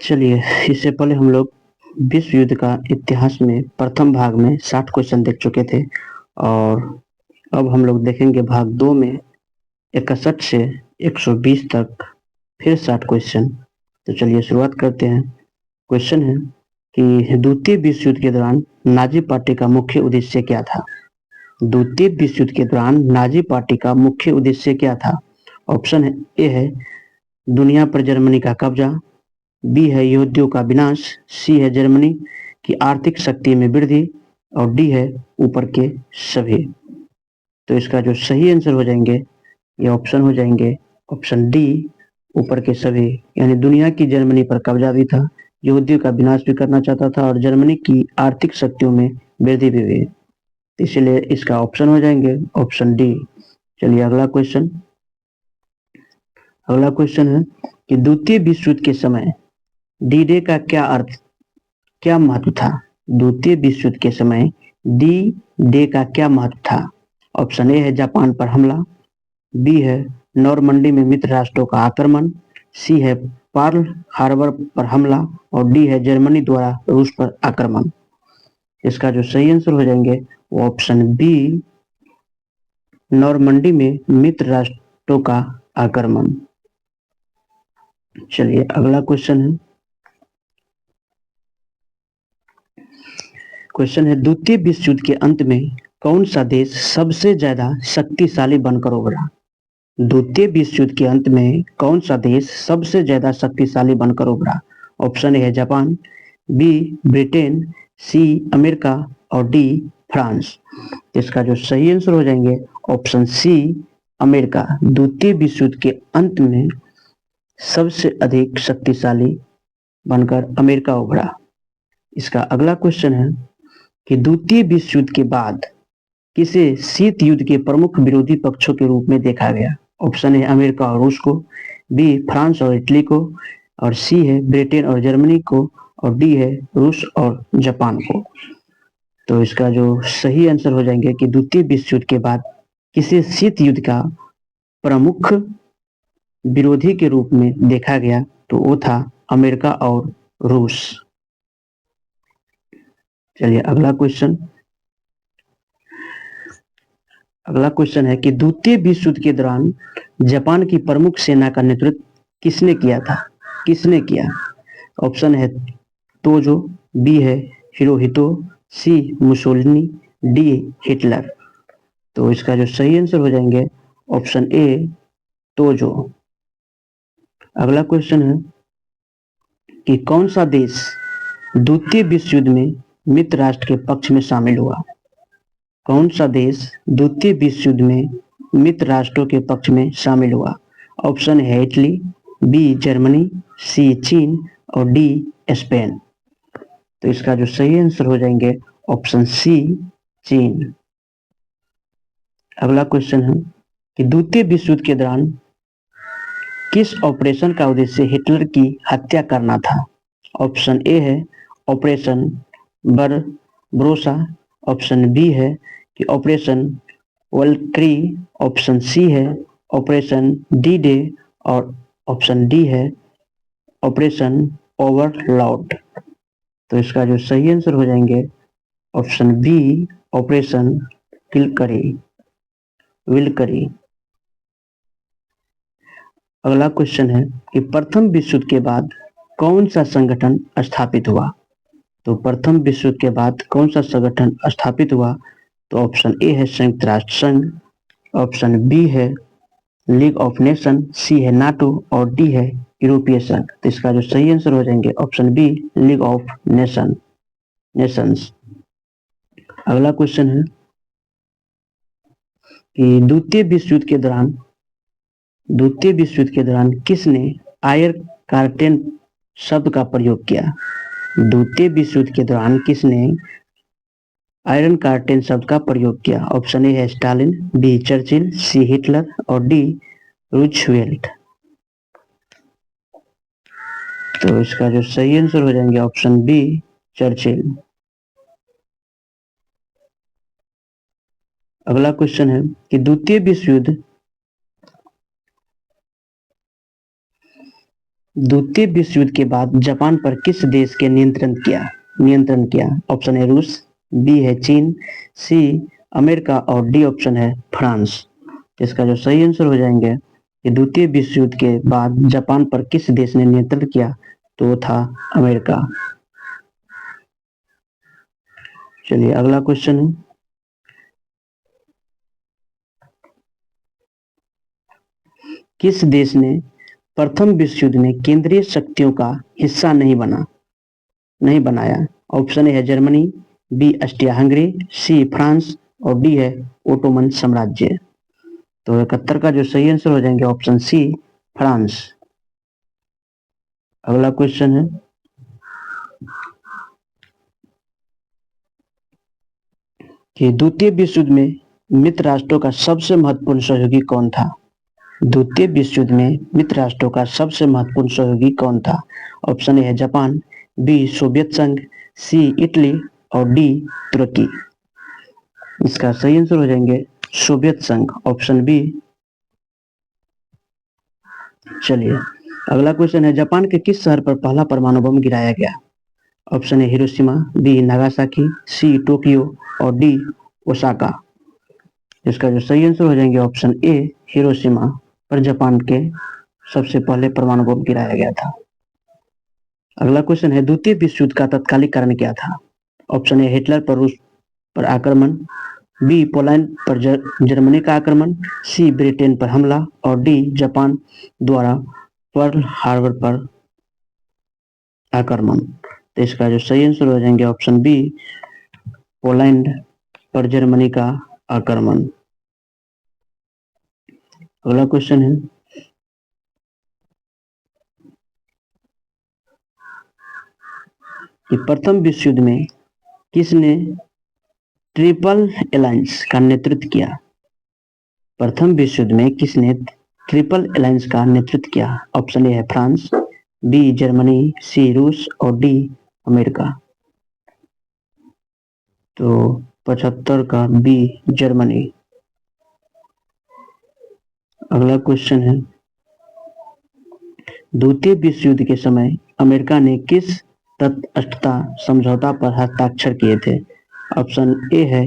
चलिए, इससे पहले हम लोग विश्व युद्ध का इतिहास में प्रथम भाग में 60 क्वेश्चन देख चुके थे और अब हम लोग देखेंगे भाग 2 में 61 से 120 तक फिर 60 क्वेश्चन। तो चलिए शुरुआत करते हैं। क्वेश्चन है कि द्वितीय विश्व युद्ध के दौरान नाजी पार्टी का मुख्य उद्देश्य क्या था? द्वितीय विश्व युद्ध के दौरान नाजी पार्टी का मुख्य उद्देश्य क्या था? ऑप्शन है ए है दुनिया पर जर्मनी का कब्जा, बी है यहूदियों का विनाश, सी है जर्मनी की आर्थिक शक्ति में वृद्धि और डी है ऊपर के सभी। तो इसका जो सही आंसर हो जाएंगे ये ऑप्शन हो जाएंगे ऑप्शन डी, ऊपर के सभी। यानी दुनिया की जर्मनी पर कब्जा भी था, यहूदियों का विनाश भी करना चाहता था और जर्मनी की आर्थिक शक्तियों में वृद्धि भी हुई, इसलिए इसका ऑप्शन हो जाएंगे ऑप्शन डी। चलिए अगला क्वेश्चन है कि द्वितीय विश्व युद्ध के समय डी डे का क्या महत्व था? द्वितीय विश्व युद्ध के समय डी डे का क्या महत्व था? ऑप्शन ए है जापान पर हमला, बी है नॉर्मंडी में मित्र राष्ट्रों का आक्रमण, सी है पर्ल हार्बर पर हमला और डी है जर्मनी द्वारा रूस पर आक्रमण। इसका जो सही आंसर हो जाएंगे वो ऑप्शन बी, नॉर्मंडी में मित्र राष्ट्रों का आक्रमण। चलिए अगला क्वेश्चन है द्वितीय विश्व युद्ध के अंत में कौन सा देश सबसे ज्यादा शक्तिशाली बनकर उभरा? द्वितीय विश्व युद्ध के अंत में कौन सा देश सबसे ज्यादा शक्तिशाली बनकर उभरा? ऑप्शन ए है Japan, B Britain, C America और डी फ्रांस। इसका जो सही आंसर हो जाएंगे ऑप्शन सी, अमेरिका। द्वितीय विश्व युद्ध के अंत में सबसे अधिक शक्तिशाली बनकर अमेरिका उभरा। इसका अगला क्वेश्चन है कि द्वितीय विश्व युद्ध के बाद किसे शीत युद्ध के प्रमुख विरोधी पक्षों के रूप में देखा गया? ऑप्शन है अमेरिका और रूस को, बी फ्रांस और इटली को और सी है ब्रिटेन और जर्मनी को और डी है रूस और जापान को। तो इसका जो सही आंसर हो जाएंगे कि द्वितीय विश्व युद्ध के बाद किसे शीत युद्ध का प्रमुख विरोधी के रूप में देखा गया, तो वो था अमेरिका और रूस। चलिए अगला क्वेश्चन है कि द्वितीय विश्व युद्ध के दौरान जापान की प्रमुख सेना का नेतृत्व किसने किया था? किसने किया? ऑप्शन है तोजो, बी है Hirohito, C Mussolini, D Hitler. तो इसका जो सही आंसर हो जाएंगे ऑप्शन ए, तोजो। अगला क्वेश्चन है कि कौन सा देश द्वितीय विश्व युद्ध में मित्र राष्ट्र के पक्ष में शामिल हुआ? कौन सा देश द्वितीय विश्व युद्ध में मित्र राष्ट्रों के पक्ष में शामिल हुआ? ऑप्शन है इटली, बी जर्मनी, सी चीन और डी स्पेन। तो इसका जो सही आंसर हो जाएंगे ऑप्शन सी, चीन। अगला क्वेश्चन है कि द्वितीय विश्व युद्ध के दौरान किस ऑपरेशन का उद्देश्य हिटलर की हत्या करना था? ऑप्शन ए है ऑपरेशन बरबरोसा, ऑप्शन बी है कि ऑपरेशन वल्क्री, ऑप्शन सी है ऑपरेशन डी डे और ऑप्शन डी है ऑपरेशन ओवरलॉर्ड। तो इसका जो सही आंसर हो जाएंगे ऑप्शन बी, ऑपरेशन विल्करी। अगला क्वेश्चन है कि प्रथम विश्व युद्ध के बाद कौन सा संगठन स्थापित हुआ? तो प्रथम विश्व युद्ध के बाद कौन सा संगठन स्थापित हुआ? तो ऑप्शन ए है संयुक्त राष्ट्र संघ, ऑप्शन बी है लीग ऑफ नेशन, सी है नाटो और डी है यूरोपीय संघ। तो इसका जो सही आंसर हो जाएंगे option B, League of Nations. अगला क्वेश्चन है कि द्वितीय विश्व युद्ध के दौरान किसने आयर कार्टेन शब्द का प्रयोग किया? द्वितीय विश्व युद्ध के दौरान किसने आयरन कार्टेन शब्द का प्रयोग किया? ऑप्शन ए है स्टालिन, बी चर्चिल, सी हिटलर और डी रूजवेल्ट। तो इसका जो सही आंसर हो जाएंगे ऑप्शन बी, चर्चिल। अगला क्वेश्चन है कि द्वितीय विश्व युद्ध द्वितीय विश्व युद्ध के बाद जापान पर किस देश के नियंत्रण किया? ऑप्शन है रूस, बी है चीन, सी अमेरिका और डी ऑप्शन है फ्रांस। इसका जो सही आंसर हो जाएंगे कि द्वितीय विश्व युद्ध के बाद जापान पर किस देश ने नियंत्रण किया? तो वो था अमेरिका। चलिए अगला क्वेश्चन है, किस देश ने प्रथम विश्व युद्ध में केंद्रीय शक्तियों का हिस्सा नहीं बनाया? ऑप्शन ए है Germany, B Austria Hungary, C France और डी है ओटोमन साम्राज्य। तो 71 का जो सही आंसर हो जाएंगे ऑप्शन सी फ्रांस। अगला क्वेश्चन है, कि द्वितीय विश्व युद्ध में मित्र राष्ट्रों का सबसे महत्वपूर्ण सहयोगी कौन था? द्वितीय विश्व युद्ध में मित्र राष्ट्रों का सबसे महत्वपूर्ण सहयोगी कौन था? ऑप्शन ए है जापान, बी सोवियत संघ, सी इटली और डी तुर्की। इसका सही आंसर हो जाएंगे सोवियत संघ, ऑप्शन बी। चलिए अगला क्वेश्चन है, जापान के किस शहर पर पहला परमाणु बम गिराया गया? ऑप्शन है Hiroshima, B Nagasaki, C Tokyo और डी ओसाका। इसका जो सही आंसर हो जाएंगे ऑप्शन ए हिरोशिमा पर जापान के सबसे पहले परमाणु बम गिराया गया था। अगला क्वेश्चन है, द्वितीय विश्व युद्ध का तत्कालिक कारण क्या था? ऑप्शन ए हिटलर पर रूस पर आक्रमण, बी पोलैंड पर जर्मनी का आक्रमण, सी ब्रिटेन पर हमला और डी जापान द्वारा पर्ल हार्बर पर आक्रमण। तो इसका जो सही आंसर हो जाएंगे ऑप्शन बी पोलैंड पर जर्मनी का आक्रमण। अगला क्वेश्चन है, कि प्रथम विश्व युद्ध में किसने ट्रिपल अलायंस का नेतृत्व किया? प्रथम विश्व युद्ध में किसने ट्रिपल अलायंस का नेतृत्व किया? ऑप्शन ए है फ्रांस, बी जर्मनी, सी रूस और डी अमेरिका। तो 75 का बी जर्मनी। अगला क्वेश्चन है, द्वितीय विश्व युद्ध के समय अमेरिका ने किस तटस्थता समझौता पर हस्ताक्षर किए थे? ऑप्शन ए है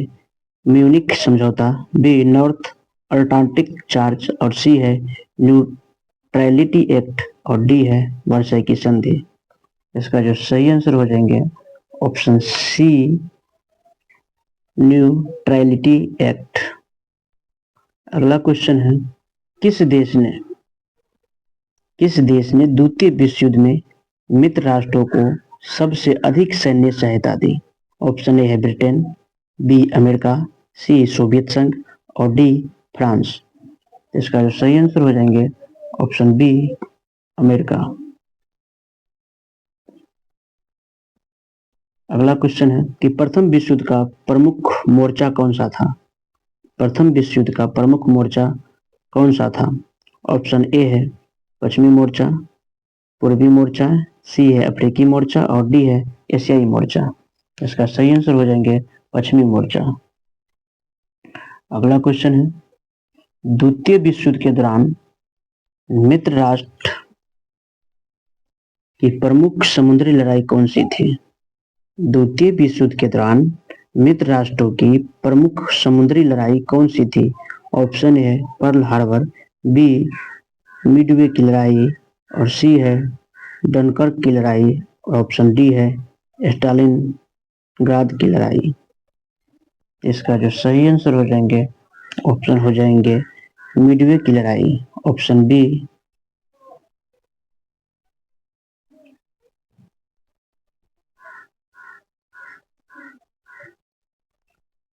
म्यूनिख समझौता, बी नॉर्थ अटलांटिक चार्ज और सी है न्यूट्रैलिटी एक्ट और डी है वर्साई की संधि। इसका जो सही आंसर हो जाएंगे ऑप्शन सी न्यूट्रैलिटी एक्ट। अगला क्वेश्चन है, किस देश ने द्वितीय विश्व युद्ध में मित्र राष्ट्रों को सबसे अधिक सैन्य सहायता दी? ऑप्शन ए है ब्रिटेन, बी अमेरिका, सी सोवियत संघ और डी फ्रांस। इसका जो सही आंसर हो जाएंगे ऑप्शन बी अमेरिका। अगला क्वेश्चन है, कि प्रथम विश्व युद्ध का प्रमुख मोर्चा कौन सा था? प्रथम विश्व युद्ध का प्रमुख मोर्चा कौन सा था? ऑप्शन ए है पश्चिमी मोर्चा, पूर्वी मोर्चा, सी है अफ्रीकी मोर्चा और डी है एशियाई मोर्चा। इसका सही आंसर हो जाएंगे पश्चिमी मोर्चा। अगला क्वेश्चन है, द्वितीय विश्व युद्ध के दौरान मित्र राष्ट्र की प्रमुख समुद्री लड़ाई कौन सी थी? द्वितीय विश्व युद्ध के दौरान मित्र राष्ट्रों की प्रमुख समुद्री लड़ाई कौन सी थी? ऑप्शन है पर्ल हार्बर, बी मिडवे की लड़ाई और सी है डनकर्क की लड़ाई और ऑप्शन डी है स्टालिनग्राद की लड़ाई। इसका जो सही आंसर हो जाएंगे ऑप्शन हो जाएंगे मिडवे की लड़ाई, ऑप्शन बी।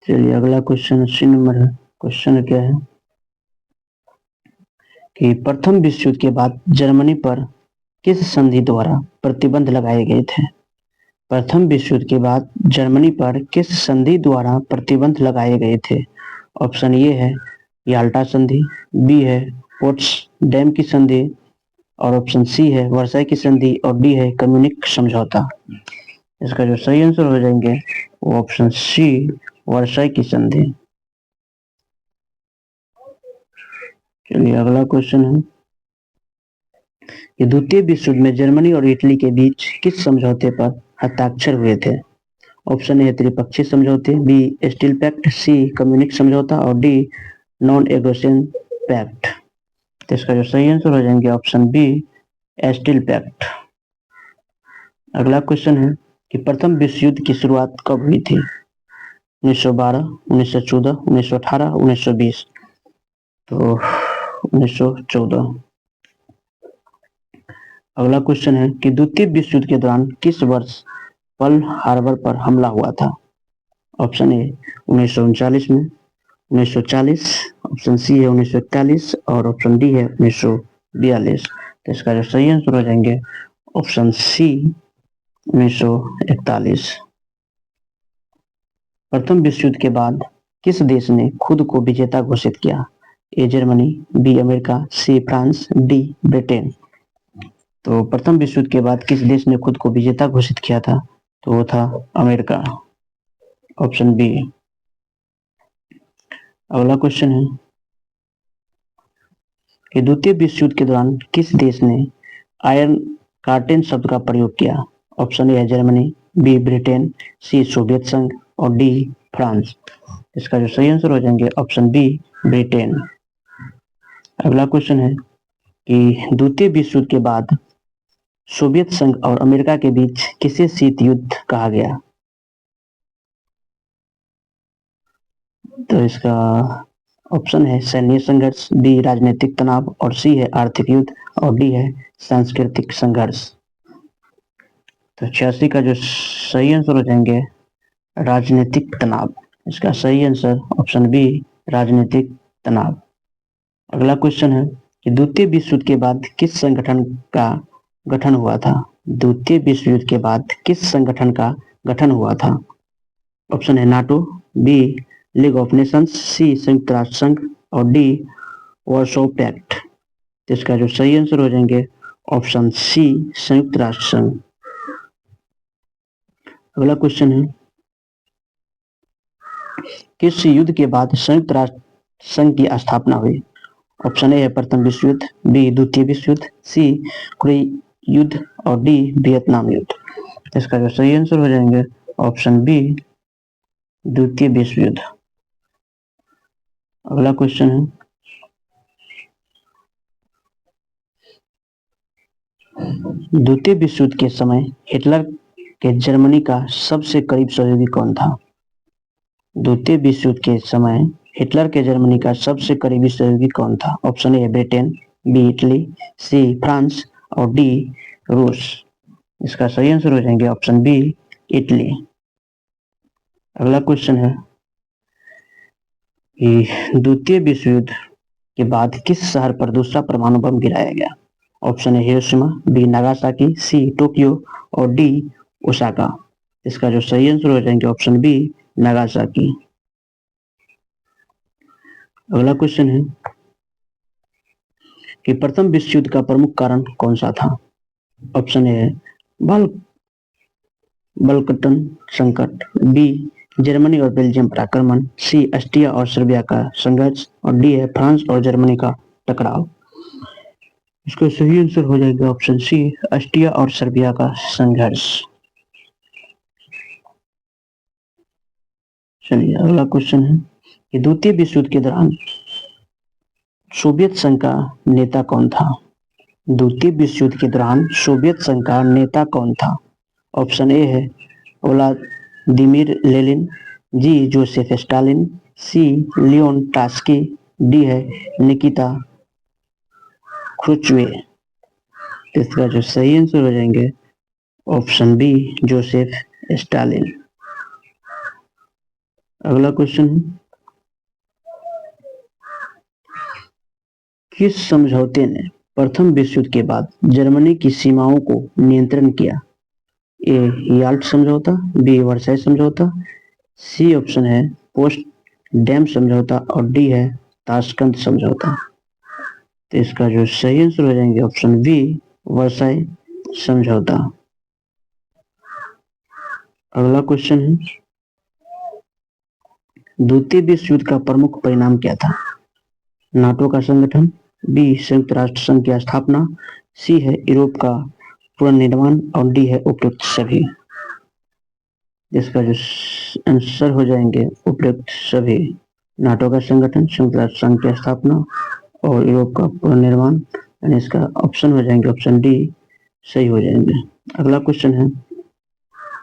चलिए अगला क्वेश्चन 80 नंबर है। क्वेश्चन क्या है, कि प्रथम विश्व युद्ध के बाद जर्मनी पर किस संधि द्वारा प्रतिबंध लगाए गए थे? प्रथम विश्व युद्ध के बाद जर्मनी पर किस संधि द्वारा प्रतिबंध लगाए गए थे? ऑप्शन ए है याल्टा संधि, बी है पोट्सडैम की संधि और ऑप्शन सी है वर्साई की संधि और डी है म्यूनिख समझौता। इसका जो सही आंसर हो जाएंगे वो ऑप्शन सी वर्साई की संधि। चलिए अगला क्वेश्चन है, कि द्वितीय विश्व युद्ध में जर्मनी और इटली के बीच किस समझौते पर हस्ताक्षर हुए थे? ऑप्शन ए त्रिपक्षीय समझौते, बी स्टील पैक्ट, सी कम्युनिक समझौता और डी नॉन एग्रेशन पैक्ट। तो इसका जो सही आंसर हो जाएंगे ऑप्शन बी स्टील पैक्ट। अगला क्वेश्चन है कि प्रथम विश्व युद्ध की शुरुआत कब हुई थी? 1912, 1914, 1918, 1920। तो 1914। अगला क्वेश्चन है कि द्वितीय विश्व युद्ध के दौरान किस वर्ष पर्ल हार्बर पर हमला हुआ था? ऑप्शन ए 1939 में, 1940, ऑप्शन सी है 1941 और ऑप्शन डी है 1942। तो इसका जो सही आंसर हो जाएंगे ऑप्शन सी 1941। प्रथम विश्व युद्ध के बाद किस देश ने खुद को विजेता घोषित किया? A Germany, B America, C France, D Britain. तो प्रथम विश्व युद्ध के बाद किस देश ने खुद को विजेता घोषित किया था? तो वो था अमेरिका, ऑप्शन बी। अगला क्वेश्चन है कि द्वितीय विश्व युद्ध के दौरान किस देश ने आयरन कार्टेन शब्द का प्रयोग किया? ऑप्शन ए है जर्मनी, बी ब्रिटेन, सी सोवियत संघ और डी फ्रांस। इसका जो सही आंसर हो जाएंगे ऑप्शन बी ब्रिटेन। अगला क्वेश्चन है कि द्वितीय विश्व युद्ध के बाद सोवियत संघ और अमेरिका के बीच किसे शीत युद्ध कहा गया? तो इसका ऑप्शन है सैन्य संघर्ष, बी राजनीतिक तनाव और सी है आर्थिक युद्ध और डी है सांस्कृतिक संघर्ष। तो 86 का जो सही आंसर हो जाएंगे राजनीतिक तनाव। इसका सही आंसर ऑप्शन बी राजनीतिक तनाव। अगला क्वेश्चन है कि द्वितीय विश्व युद्ध के बाद किस संगठन का गठन हुआ था? द्वितीय विश्व युद्ध के बाद किस संगठन का गठन हुआ था? ऑप्शन है NATO, B League of Nations, C संयुक्त राष्ट्र संघ और डी वार्सो पैक्ट। तो इसका जो सही आंसर हो जाएंगे ऑप्शन सी संयुक्त राष्ट्र संघ। अगला क्वेश्चन है किस युद्ध के बाद संयुक्त राष्ट्र संघ की स्थापना हुई? ऑप्शन ए है प्रथम विश्व युद्ध, बी द्वितीय विश्व युद्ध, सी कोरिया युद्ध और डी वियतनाम युद्ध। इसका जो सही आंसर हो जाएंगे ऑप्शन बी द्वितीय विश्व युद्ध। अगला क्वेश्चन है द्वितीय विश्व युद्ध के समय हिटलर के जर्मनी का सबसे करीब सहयोगी कौन था? द्वितीय विश्व युद्ध के समय हिटलर के जर्मनी का सबसे करीबी सहयोगी कौन था? Option A Britain, B Italy, C France और डी रूस। इसका सही आंसर हो जाएंगे ऑप्शन बी इटली। अगला क्वेश्चन है कि द्वितीय विश्व युद्ध के बाद किस शहर पर दूसरा परमाणु बम गिराया गया? ऑप्शन है Hiroshima, B Nagasaki, C Tokyo और डी ओसाका। इसका जो सही आंसर हो जाएंगे ऑप्शन बी नागासाकी। अगला क्वेश्चन है कि प्रथम विश्व युद्ध का प्रमुख कारण कौन सा था? ऑप्शन ए बाल्कन संकट, बी जर्मनी और बेल्जियम पर आक्रमण, सी ऑस्ट्रिया और सर्बिया का संघर्ष और डी है फ्रांस और जर्मनी का टकराव। इसका सही आंसर हो जाएगा ऑप्शन सी ऑस्ट्रिया और सर्बिया का संघर्ष। चलिए अगला क्वेश्चन है कि द्वितीय विश्व युद्ध के दौरान सोवियत संघ का नेता कौन था? द्वितीय विश्व युद्ध के दौरान सोवियत संघ का नेता कौन था? ऑप्शन ए है व्लादिमीर लेनिन, जी जोसेफ स्टालिन, सी लियोन ट्रॉट्स्की, डी है निकिता क्रुश्चेव। इसका जो सही आंसर हो जाएंगे ऑप्शन बी जोसेफ स्टालिन। अगला क्वेश्चन है किस समझौते ने प्रथम विश्व युद्ध के बाद जर्मनी की सीमाओं को नियंत्रण किया? ए याल्ट समझौता, बी वर्साई समझौता, सी ऑप्शन है पोस्ट डैम समझौता और डी है ताशकंद समझौता। तो इसका जो सही आंसर हो जाएंगे ऑप्शन बी वर्साई समझौता। अगला क्वेश्चन है द्वितीय विश्व युद्ध का प्रमुख परिणाम क्या था? नाटो का संगठन, बी संयुक्त राष्ट्र संघ की स्थापना, सी है यूरोप का पुनर्निर्माण और डी है उपयुक्त सभी। जिसका जो आंसर हो जाएंगे उपयुक्त सभी। नाटो का संगठन, संयुक्त राष्ट्र संघ की स्थापना और यूरोप का पुनर्निर्माण, यानी इसका ऑप्शन हो जाएंगे ऑप्शन डी सही हो जाएंगे। अगला क्वेश्चन है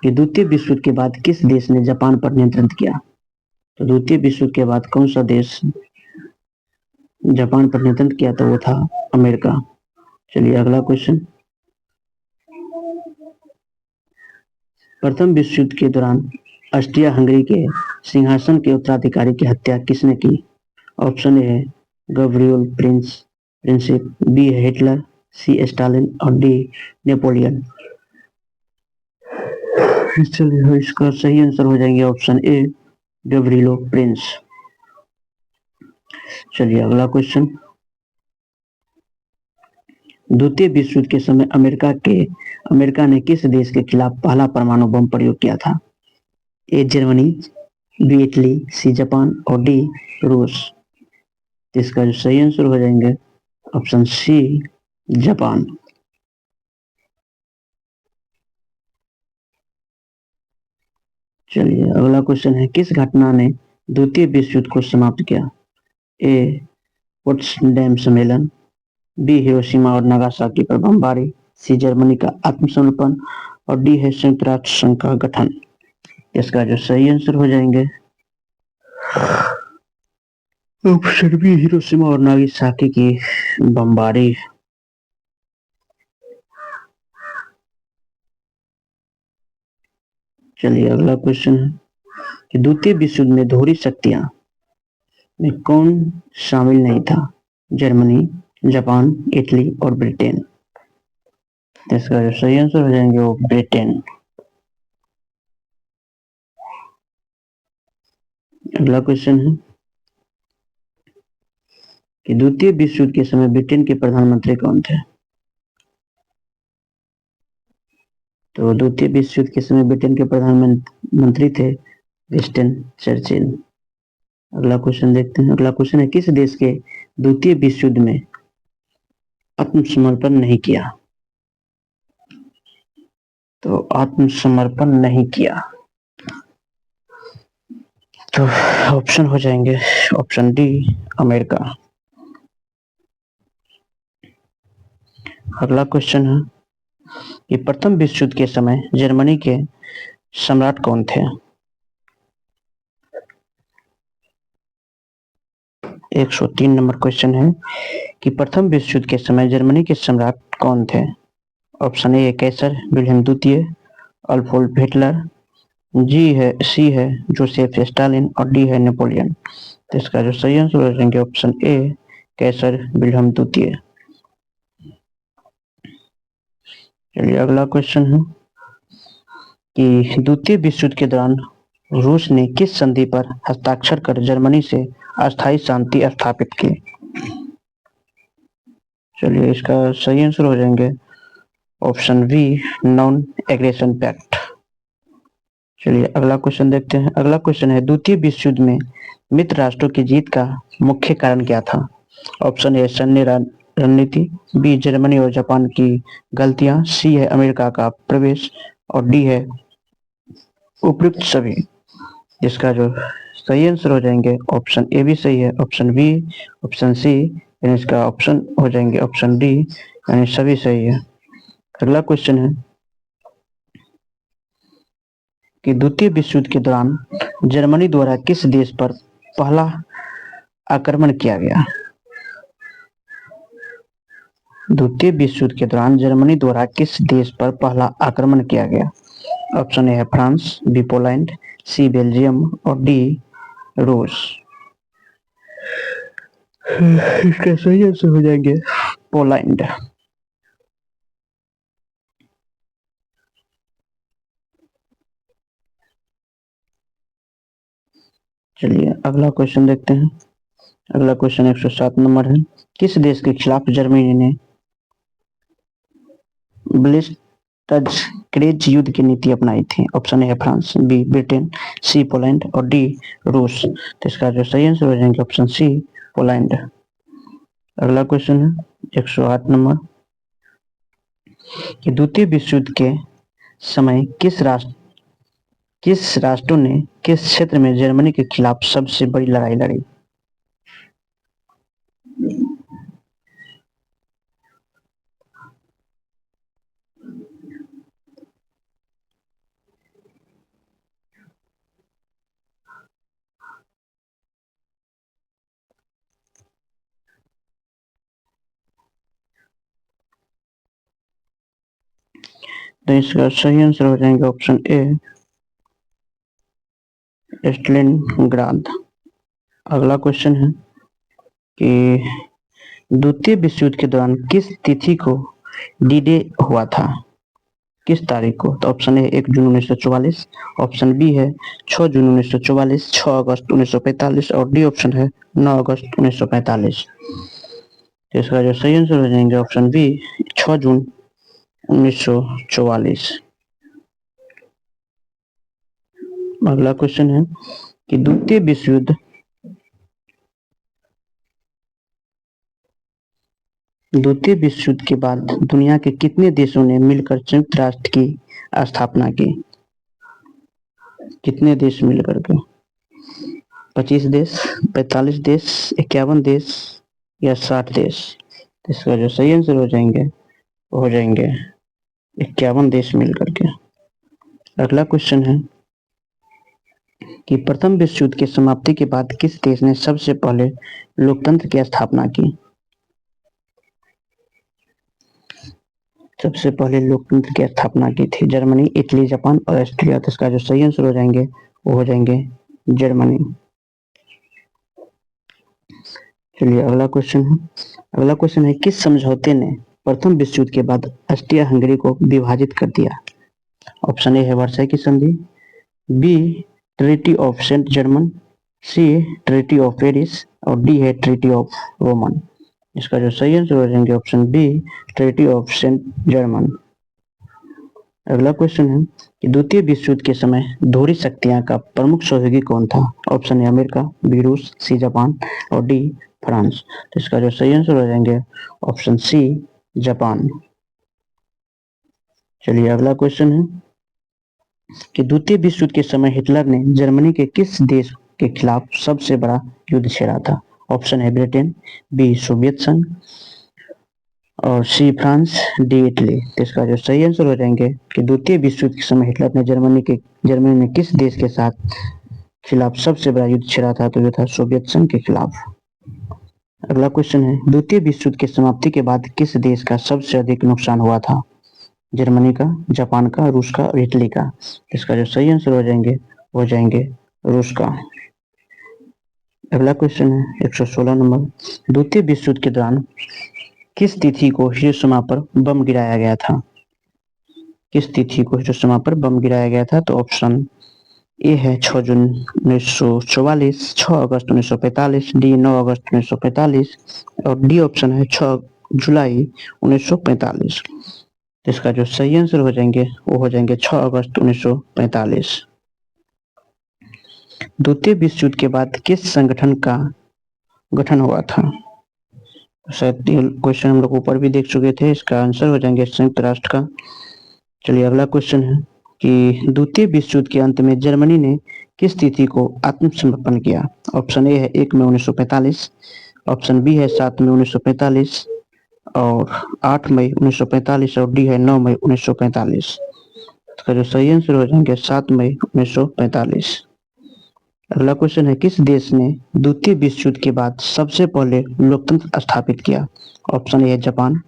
कि द्वितीय विश्व युद्ध के बाद किस देश ने जापान पर नियंत्रण किया? तो द्वितीय विश्व युद्ध के बाद कौन सा देश जापान पर नियंत्रण किया? तो वो था अमेरिका। चलिए अगला क्वेश्चन, प्रथम विश्व युद्ध के दौरान ऑस्ट्रिया हंगरी के सिंहासन के उत्तराधिकारी की हत्या किसने की? ऑप्शन ए है गब्रियोल प्रिंसिप, बी है हिटलर, सी स्टालिन और डी नेपोलियन। चलिए इसका सही आंसर हो जाएंगे ऑप्शन ए गब्रिलो प्रिंस। चलिए अगला क्वेश्चन, द्वितीय विश्व युद्ध के समय अमेरिका ने किस देश के खिलाफ पहला परमाणु बम प्रयोग किया था? A Germany, B Italy, C Japan और डी रूस। इसका जो सही आंसर हो जाएंगे ऑप्शन सी जापान। चलिए अगला क्वेश्चन है, किस घटना ने द्वितीय विश्व युद्ध को समाप्त किया? ए पोट्सडैम सम्मेलन, बी हिरोशिमा और नागासाकी पर बमबारी, सी जर्मनी का आत्मसमर्पण और डी है संयुक्त राष्ट्र संघ का गठन। इसका जो सही आंसर हो जाएंगे ऑप्शन बी हिरोशिमा और नागासाकी की बमबारी। चलिए अगला क्वेश्चन है कि द्वितीय विश्व युद्ध में दोहरी शक्तियां में कौन शामिल नहीं था? जर्मनी, जापान, इटली और ब्रिटेन। इसका जो सही आंसर हो जाएंगे वो ब्रिटेन। अगला क्वेश्चन है कि द्वितीय विश्व युद्ध के समय ब्रिटेन के प्रधानमंत्री कौन थे? तो द्वितीय विश्व युद्ध के समय ब्रिटेन के प्रधानमंत्री थे विंस्टन चर्चिल। अगला क्वेश्चन देखते हैं। अगला क्वेश्चन है, किस देश के द्वितीय विश्व युद्ध में आत्मसमर्पण नहीं किया? तो आत्मसमर्पण नहीं किया तो ऑप्शन हो जाएंगे ऑप्शन डी अमेरिका। अगला क्वेश्चन है कि प्रथम विश्व युद्ध के समय जर्मनी के सम्राट कौन थे? 103 नंबर क्वेश्चन है कि प्रथम विश्व युद्ध के समय जर्मनी के सम्राट कौन थे? ऑप्शन ए कैसर विलियम द्वितीय, अडोल्फ हिटलर, सी है जोसेफ स्टालिन और डी है नेपोलियन। तो इसका जो सही आंसर हो जाएंगे ऑप्शन ए कैसर विलियम द्वितीय। चलिए अगला क्वेश्चन है कि द्वितीय विश्व युद्ध के दौरान रूस ने किस संधि पर हस्ताक्षर कर जर्मनी से अस्थायी शांति स्थापित की? चलिए इसका सही आंसर हो जाएंगे option B non aggression pact. चलिए अगला क्वेश्चन देखते हैं। अगला क्वेश्चन है, द्वितीय विश्व युद्ध में मित्र राष्ट्रों की जीत का मुख्य कारण क्या था? ऑप्शन ए सैन्य रणनीति, बी जर्मनी और जापान की गलतियां, सी है अमेरिका का प्रवेश और डी है उपयुक्त सभी। जिसका जो सही आंसर हो जाएंगे ऑप्शन ए भी सही है, ऑप्शन बी, ऑप्शन सी, यानी इसका ऑप्शन हो जाएंगे ऑप्शन डी, यानी सभी सही है। अगला क्वेश्चन है कि द्वितीय विश्व युद्ध के दौरान जर्मनी द्वारा किस देश पर पहला आक्रमण किया गया? द्वितीय विश्व युद्ध के दौरान जर्मनी द्वारा किस देश पर पहला आक्रमण किया गया? ऑप्शन ए है फ्रांस, बी पोलैंड, सी बेल्जियम और डी रूस। इसका सही आंसर हो जाएंगे पोलैंड। चलिए अगला क्वेश्चन देखते हैं। अगला क्वेश्चन 107 नंबर है, किस देश के खिलाफ जर्मनी ने ब्लिट्जक्रीग युद्ध की नीति अपनाई थी? ऑप्शन ए है फ्रांस, बी ब्रिटेन, सी पोलैंड और डी रूस। तो इसका जो सही आंसर हो जाएंगे ऑप्शन सी पोलैंड। अगला क्वेश्चन है 108 नंबर, कि द्वितीय विश्व युद्ध के समय किस राष्ट्रों ने किस क्षेत्र में जर्मनी के खिलाफ सबसे बड़ी लड़ाई लड़ी? तो इसका सही आंसर हो जाएंगे ऑप्शन ए, स्टालिनग्राद। अगला क्वेश्चन है कि द्वितीय विश्व युद्ध के दौरान किस तिथि को डी डे हुआ था? किस तारीख को? तो ऑप्शन ए 1 जून 1944, ऑप्शन बी है 6 जून 1944, 6 अगस्त 1945 और डी ऑप्शन है 9 अगस्त 1945। तो इसका जो सही आंसर हो जाएंगे ऑप्शन बी 6 जून 1944। अगला क्वेश्चन है कि द्वितीय विश्व युद्ध के बाद दुनिया के कितने देशों ने मिलकर संयुक्त राष्ट्र की स्थापना की? कितने देश मिलकर के? 25 देश, 45 देश, 51 देश या 60 देश? इसका जो सही आंसर हो जाएंगे वो हो जाएंगे 51 देश मिलकर के। अगला क्वेश्चन है कि प्रथम विश्व युद्ध की समाप्ति के बाद किस देश ने सबसे पहले लोकतंत्र की स्थापना की? सबसे पहले लोकतंत्र की स्थापना की थी जर्मनी, इटली, जापान और ऑस्ट्रिया। तो इसका जो सही आंसर हो जाएंगे वो हो जाएंगे जर्मनी। चलिए अगला क्वेश्चन है किस समझौते ने प्रथम विश्व युद्ध के बाद ऑस्ट्रिया हंगरी को विभाजित कर दिया? ऑप्शन ए है वर्साई की संधि, B treaty of Saint Germain, C treaty of Paris और डी है ट्रीटी ऑफ रोमन। इसका जो सही आंसर हो जाएंगे option B treaty of Saint Germain. अगला क्वेश्चन है कि द्वितीय विश्व युद्ध के समय दोहरी शक्तियां का प्रमुख सहयोगी कौन था? ऑप्शन है अमेरिका, बी रूस, सी जापान और डी फ्रांस। तो इसका जो सही आंसर हो जाएंगे ऑप्शन सी जापान। चलिए अगला क्वेश्चन है कि द्वितीय विश्व युद्ध के समय हिटलर ने जर्मनी के किस देश के खिलाफ सबसे बड़ा युद्ध छेड़ा था? ऑप्शन है ब्रिटेन, बी सोवियत संघ और सी फ्रांस, डी इटली। तो इसका जो सही आंसर हो जाएंगे कि द्वितीय विश्व युद्ध के समय हिटलर ने जर्मनी में किस देश के साथ खिलाफ सबसे बड़ा युद्ध छेड़ा था? तो ये था सोवियत संघ के खिलाफ। अगला क्वेश्चन है द्वितीय विश्व युद्ध की समाप्ति के बाद किस देश का सबसे अधिक नुकसान हुआ था? जर्मनी का, जापान का, रूस का और इटली का। इसका जो सही आंसर हो जाएंगे रूस का। अगला क्वेश्चन है 116 नंबर, द्वितीय विश्व युद्ध के दौरान किस तिथि को हिरोशिमा पर बम गिराया गया था? किस तिथि को हिरोशिमा पर बम गिराया गया था? तो ऑप्शन ए है 6 जून 1944, 6 अगस्त 1945, डी 9 अगस्त 1945 और डी ऑप्शन है 6 जुलाई 1945। इसका जो सही आंसर हो जाएंगे वो हो जाएंगे 6 अगस्त 1945। द्वितीय विश्व युद्ध के बाद किस संगठन का गठन हुआ था? शायद क्वेश्चन हम लोग ऊपर भी देख चुके थे, इसका आंसर हो जाएंगे संयुक्त राष्ट्र का। चलिए अगला क्वेश्चन है कि द्वितीय विश्व युद्ध के अंत में जर्मनी ने किस तिथि को आत्मसमर्पण किया? ऑप्शन ए है 1 मई 1945, ऑप्शन बी है 7 मई 1945 और 8 मई 1945 और डी है 9 मई 1945। इसका जो सही आंसर हो जाएंगे 7 मई 1945। अगला क्वेश्चन है किस देश ने द्वितीय विश्व युद्ध के बाद सबसे पहले लोकतंत्र स्थापित किया? ऑप्शन ए है जापान,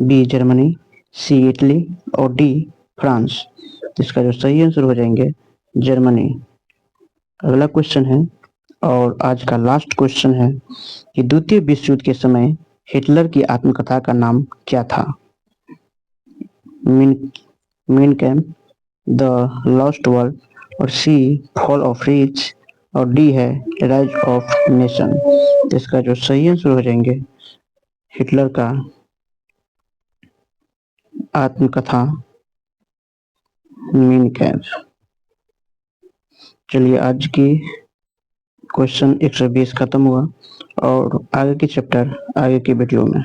बी जर्मनी, सी इटली और डी फ्रांस। इसका जो सही आंसर हो जाएंगे जर्मनी। अगला क्वेश्चन है और आज का लास्ट क्वेश्चन है कि द्वितीय विश्व युद्ध के समय हिटलर की आत्मकथा का नाम क्या था? Mean camp, the lost world और सी फॉल ऑफ रिच और डी है राइज ऑफ नेशन। इसका जो सही आंसर हो जाएंगे हिटलर का आत्मकथा मीन कैम्प। चलिए आज की क्वेश्चन 120 खत्म हुआ और आगे के चैप्टर आगे की वीडियो में।